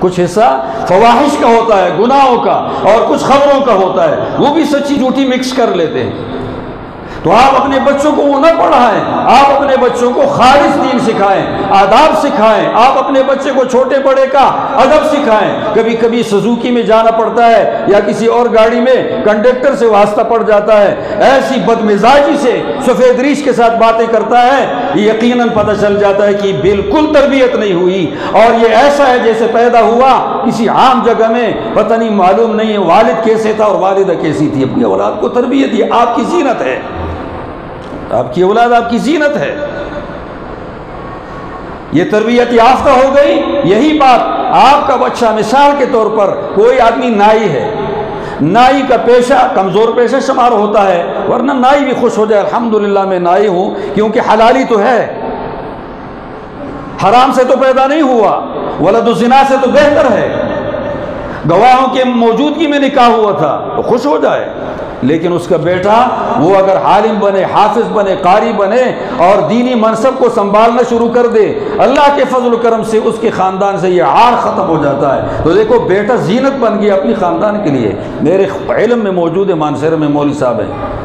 کچھ حصہ فواحش کا ہوتا ہے، گناہوں کا، اور کچھ خبروں کا ہوتا ہے، وہ بھی سچی جھوٹی مکس کر لیتے ہیں۔ تو آپ اپنے بچوں کو وہ نہ پڑھائیں، آپ اپنے بچوں کو خالص دین سکھائیں، آداب سکھائیں، آپ اپنے بچے کو چھوٹے بڑے کا ادب سکھائیں۔ کبھی کبھی سزوکی میں جانا پڑتا ہے یا کسی اور گاڑی میں کنڈکٹر سے واسطہ پڑ جاتا ہے، ایسی بدمزاجی سے سفید ریش کے ساتھ باتیں کرتا ہے، یقیناً پتہ چل جاتا ہے کہ بالکل تربیت نہیں ہوئی، اور یہ ایسا ہے جیسے پیدا ہوا کسی عام جگہ میں، پتہ نہیں معلوم نہیں ہے والد کیسے تھا اور والدہ کیسی تھی۔ اپنی اولاد کو تربیت، یہ آپ کی زینت ہے، آپ کی اولاد آپ کی زینت ہے۔ یہ تربیت یافتہ ہو گئی، یہی بات آپ کا بچہ مثال کے طور پر کوئی آدمی نائی ہے، نائی کا پیشہ کمزور پیشہ شمار ہوتا ہے، ورنہ نائی بھی خوش ہو جائے الحمدللہ میں نائی ہوں، کیونکہ حلالی تو ہے، حرام سے تو پیدا نہیں ہوا، ولد الزنا سے تو بہتر ہے، گواہوں کے موجودگی میں نکاح ہوا تھا تو خوش ہو جائے۔ لیکن اس کا بیٹا وہ اگر عالم بنے، حافظ بنے، قاری بنے اور دینی منصب کو سنبھالنا شروع کر دے، اللہ کے فضل و کرم سے اس کے خاندان سے یہ عار ختم ہو جاتا ہے۔ تو دیکھو بیٹا زینت بن گیا اپنی خاندان کے لیے۔ میرے علم میں موجود ہے، مانسہرہ میں مولوی صاحب ہیں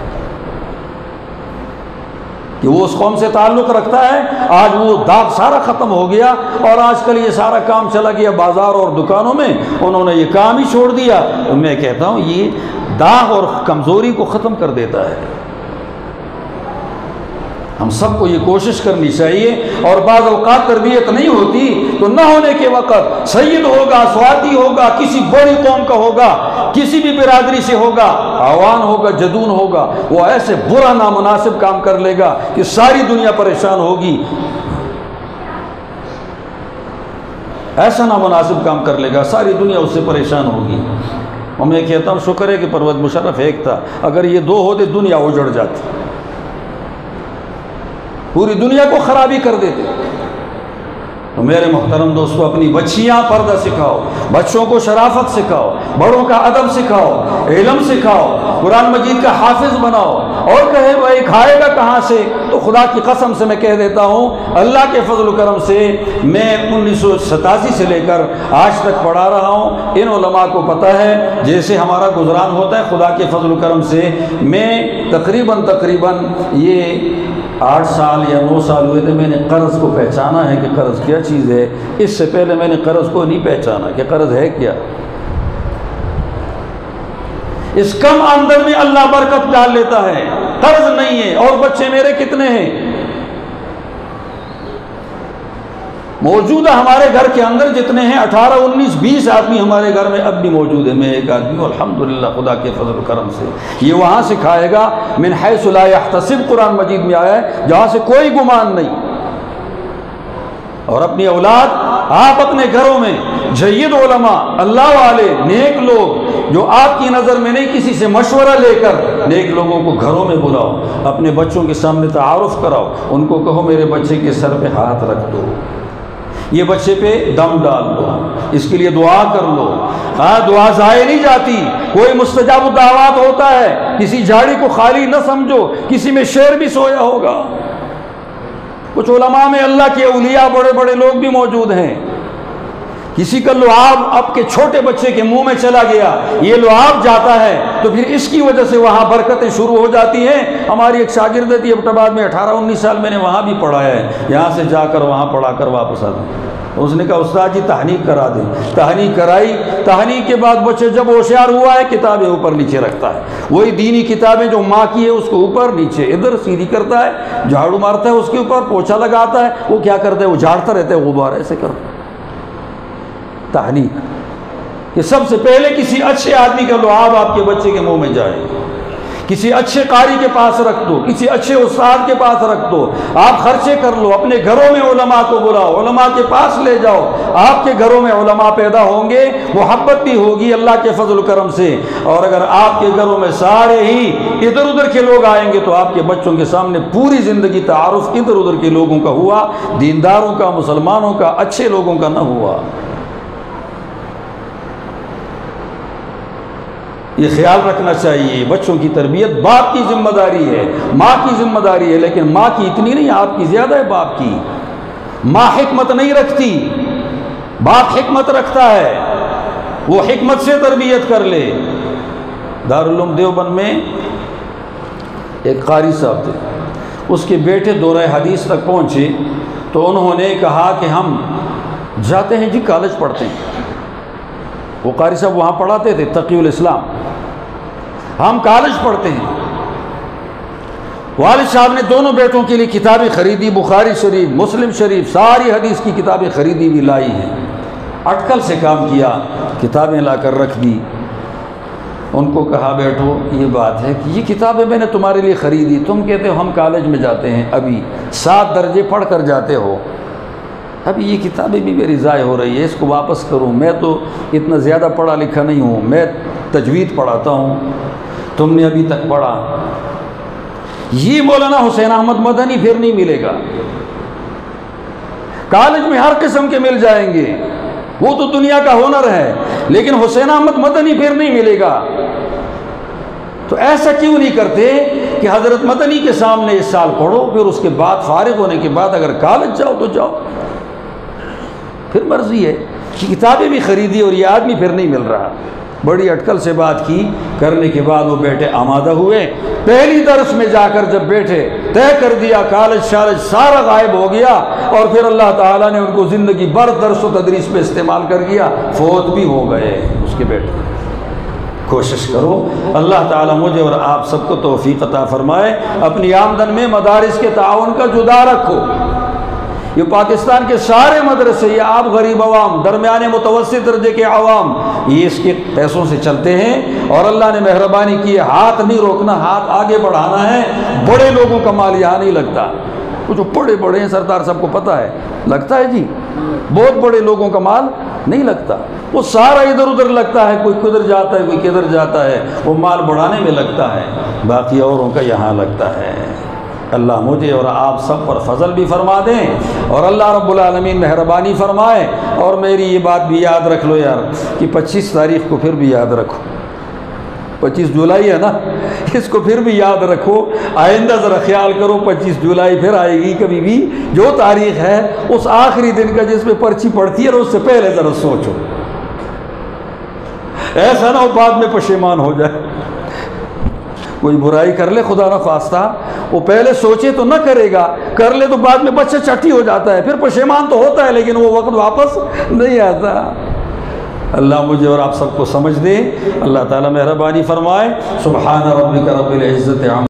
کہ وہ اس قوم سے تعلق رکھتا ہے، آج وہ داغ سارا ختم ہو گیا، اور آج کل یہ سارا کام چلا گیا بازار اور دکانوں میں، انہوں نے یہ کام ہی چھوڑ دیا۔ میں کہتا ہوں یہ داغ اور کمزوری کو ختم کر دیتا ہے۔ ہم سب کو یہ کوشش کرنی چاہیے، اور بعض اوقات تربیت نہیں ہوتی تو نہ ہونے کے وقت سید ہوگا، سواتی ہوگا، کسی بڑی قوم کا ہوگا، کسی بھی برادری سے ہوگا، عوان ہوگا، جدون ہوگا، وہ ایسے برا نامناسب کام کر لے گا کہ ساری دنیا پریشان ہوگی، ایسا نامناسب کام کر لے گا ساری دنیا اس سے پریشان ہوگی۔ اور میں کہتا ہوں شکر ہے کہ پرویز مشرف ایک تھا، اگر یہ دو ہوتے دنیا اجڑ جاتی، پوری دنیا کو خرابی کر دیتے۔ تو میرے محترم دوستو، اپنی بچیاں پردہ سکھاؤ، بچوں کو شرافت سکھاؤ، بڑوں کا ادب سکھاؤ، علم سکھاؤ، قرآن مجید کا حافظ بناؤ۔ اور کہے بھائی کھائے گا کہاں سے، تو خدا کی قسم سے میں کہہ دیتا ہوں، اللہ کے فضل و کرم سے میں 1987 سے لے کر آج تک پڑھا رہا ہوں۔ ان علماء کو پتہ ہے جیسے ہمارا گزران ہوتا ہے، خدا کے فضل و کرم سے میں تقریباً یہ 8 سال یا 9 سال ہوئے تھے، میں نے قرض کو پہچانا ہے کہ قرض کیا چیز ہے۔ اس سے پہلے میں نے قرض کو نہیں پہچانا کہ قرض ہے کیا۔ اس کم آمدن میں اللہ برکت ڈال لیتا ہے، قرض نہیں ہے۔ اور بچے میرے کتنے ہیں موجودہ ہمارے گھر کے اندر، جتنے ہیں 18 19 20 آدمی ہمارے گھر میں اب بھی موجود ہے۔ میں ایک آدمی ہوں الحمدللہ خدا کے فضل و کرم سے۔ یہ وہاں سکھائے گا من حیث لا یحتسب، قرآن مجید میں آیا ہے، جہاں سے کوئی گمان نہیں۔ اور اپنی اولاد آپ اپنے گھروں میں جید علماء، اللہ والے، نیک لوگ جو آپ کی نظر میں نہیں، کسی سے مشورہ لے کر نیک لوگوں کو گھروں میں بلاؤ، اپنے بچوں کے سامنے تعارف کراؤ، ان کو کہو میرے بچے کے سر پہ ہاتھ رکھ دو، یہ بچے پہ دم ڈال دو، اس کے لیے دعا کر لو۔ دعا ضائع نہیں جاتی، کوئی مستجاب الدعوات ہوتا ہے، کسی جھاڑی کو خالی نہ سمجھو، کسی میں شیر بھی سویا ہوگا۔ کچھ علماء میں اللہ کے اولیاء بڑے بڑے لوگ بھی موجود ہیں، کسی کا لعاب آپ کے چھوٹے بچے کے منہ میں چلا گیا، یہ لعاب جاتا ہے تو پھر اس کی وجہ سے وہاں برکتیں شروع ہو جاتی ہیں۔ ہماری ایک شاگرد تھی ابٹاباد میں، 18 19 سال میں نے وہاں بھی پڑھایا ہے، یہاں سے جا کر وہاں پڑھا کر واپس آ گئی۔ اس نے کہا استاد جی تحنیک کرا دیں، تحنیک کرائی، تحنیک کے بعد بچے جب ہوشیار ہوا ہے کتابیں اوپر نیچے رکھتا ہے، وہی دینی کتابیں جو ماں کی ہے اس کو اوپر نیچے ادھر سیدھی کرتا ہے، جھاڑو مارتا ہے اس کے اوپر، پوچھا لگاتا ہے، وہ کیا کرتا ہے، وہ جھاڑتا رہتا ہے غبار ایسے کرتا ہے۔ تحنیک کہ سب سے پہلے کسی اچھے آدمی کا لعاب آپ کے بچے کے منہ میں جائے، کسی اچھے قاری کے پاس رکھ دو، کسی اچھے استاد کے پاس رکھ دو، آپ خرچے کر لو، اپنے گھروں میں علماء کو بلاؤ، علماء کے پاس لے جاؤ، آپ کے گھروں میں علماء پیدا ہوں گے، محبت بھی ہوگی اللہ کے فضل و کرم سے۔ اور اگر آپ کے گھروں میں سارے ہی ادھر ادھر کے لوگ آئیں گے تو آپ کے بچوں کے سامنے پوری زندگی تعارف ادھر ادھر کے لوگوں کا ہوا، دینداروں کا، مسلمانوں کا، اچھے لوگوں کا نہ ہوا۔ یہ خیال رکھنا چاہیے، بچوں کی تربیت باپ کی ذمہ داری ہے، ماں کی ذمہ داری ہے، لیکن ماں کی اتنی نہیں، آپ کی زیادہ ہے باپ کی۔ ماں حکمت نہیں رکھتی، باپ حکمت رکھتا ہے وہ حکمت سے تربیت کر لے۔ دارالعلوم دیوبند میں ایک قاری صاحب تھے، اس کے بیٹے دورہ حدیث تک پہنچے تو انہوں نے کہا کہ ہم جاتے ہیں جی کالج پڑھتے ہیں۔ وہ قاری صاحب وہاں پڑھاتے تھے تقی الاسلام، ہم کالج پڑھتے ہیں۔ والد صاحب نے دونوں بیٹوں کے لیے کتابیں خریدی، بخاری شریف، مسلم شریف، ساری حدیث کی کتابیں خریدی بھی لائی ہیں۔ اٹکل سے کام کیا، کتابیں لا کر رکھ دی۔ ان کو کہا بیٹو یہ بات ہے کہ یہ کتابیں میں نے تمہارے لیے خریدی، تم کہتے ہو ہم کالج میں جاتے ہیں، ابھی 7 درجے پڑھ کر جاتے ہو، ابھی یہ کتابیں بھی میری ضائع ہو رہی ہے، اس کو واپس کروں۔ میں تو اتنا زیادہ پڑھا لکھا نہیں ہوں، میں تجوید پڑھاتا ہوں، تم نے ابھی تک پڑھا۔ یہ مولانا حسین احمد مدنی پھر نہیں ملے گا۔ کالج میں ہر قسم کے مل جائیں گے، وہ تو دنیا کا ہنر ہے، لیکن حسین احمد مدنی پھر نہیں ملے گا۔ تو ایسا کیوں نہیں کرتے کہ حضرت مدنی کے سامنے اس سال پڑھو، پھر اس کے بعد فارغ ہونے کے بعد اگر کالج جاؤ تو جاؤ، پھر مرضی ہے۔ کتابیں بھی خریدی اور یہ آدمی پھر نہیں مل رہا۔ بڑی اٹکل سے بات کی، کرنے کے بعد وہ بیٹے آمادہ ہوئے۔ پہلی درس میں جا کر جب بیٹھے، طے کر دیا، کالج شالج سارا غائب ہو گیا، اور پھر اللہ تعالیٰ نے ان کو زندگی بھر درس و تدریس میں استعمال کر گیا، فوت بھی ہو گئے اس کے بیٹے۔ کوشش کرو، اللہ تعالیٰ مجھے اور آپ سب کو توفیق عطا فرمائے۔ اپنی آمدن میں مدارس کے تعاون کا جدا رکھو۔ یہ پاکستان کے سارے مدرسے، یہ آپ غریب عوام، درمیانے متوسط درجے کے عوام، یہ اس کے پیسوں سے چلتے ہیں، اور اللہ نے مہربانی کی ہے، ہاتھ نہیں روکنا، ہاتھ آگے بڑھانا ہے۔ بڑے لوگوں کا مال یہاں نہیں لگتا، وہ جو بڑے بڑے ہیں سردار سب کو پتہ ہے، لگتا ہے جی، بہت بڑے لوگوں کا مال نہیں لگتا، وہ سارا ادھر ادھر لگتا ہے، کوئی کدھر جاتا ہے کوئی کدھر جاتا ہے، وہ مال بڑھانے میں لگتا ہے، باقی اوروں کا یہاں لگتا ہے۔ اللہ مجھے اور آپ سب پر فضل بھی فرما دیں، اور اللہ رب العالمین مہربانی فرمائے۔ اور میری یہ بات بھی یاد رکھ لو یار کہ 25 تاریخ کو پھر بھی یاد رکھو، 25 جولائی ہے نا، اس کو پھر بھی یاد رکھو۔ آئندہ ذرا خیال کرو، 25 جولائی پھر آئے گی کبھی بھی، جو تاریخ ہے اس آخری دن کا جس میں پرچی پڑتی ہے، اور اس سے پہلے ذرا سوچو، ایسا نہ ہو بعد میں پشیمان ہو جائے۔ کوئی برائی کر لے خدا نہ خواستہ، وہ پہلے سوچے تو نہ کرے گا، کر لے تو بعد میں بچہ چٹھی ہو جاتا ہے، پھر پشیمان تو ہوتا ہے لیکن وہ وقت واپس نہیں آتا۔ اللہ مجھے اور آپ سب کو سمجھ دے، اللہ تعالیٰ مہربانی فرمائے۔ سبحان ربک رب العزت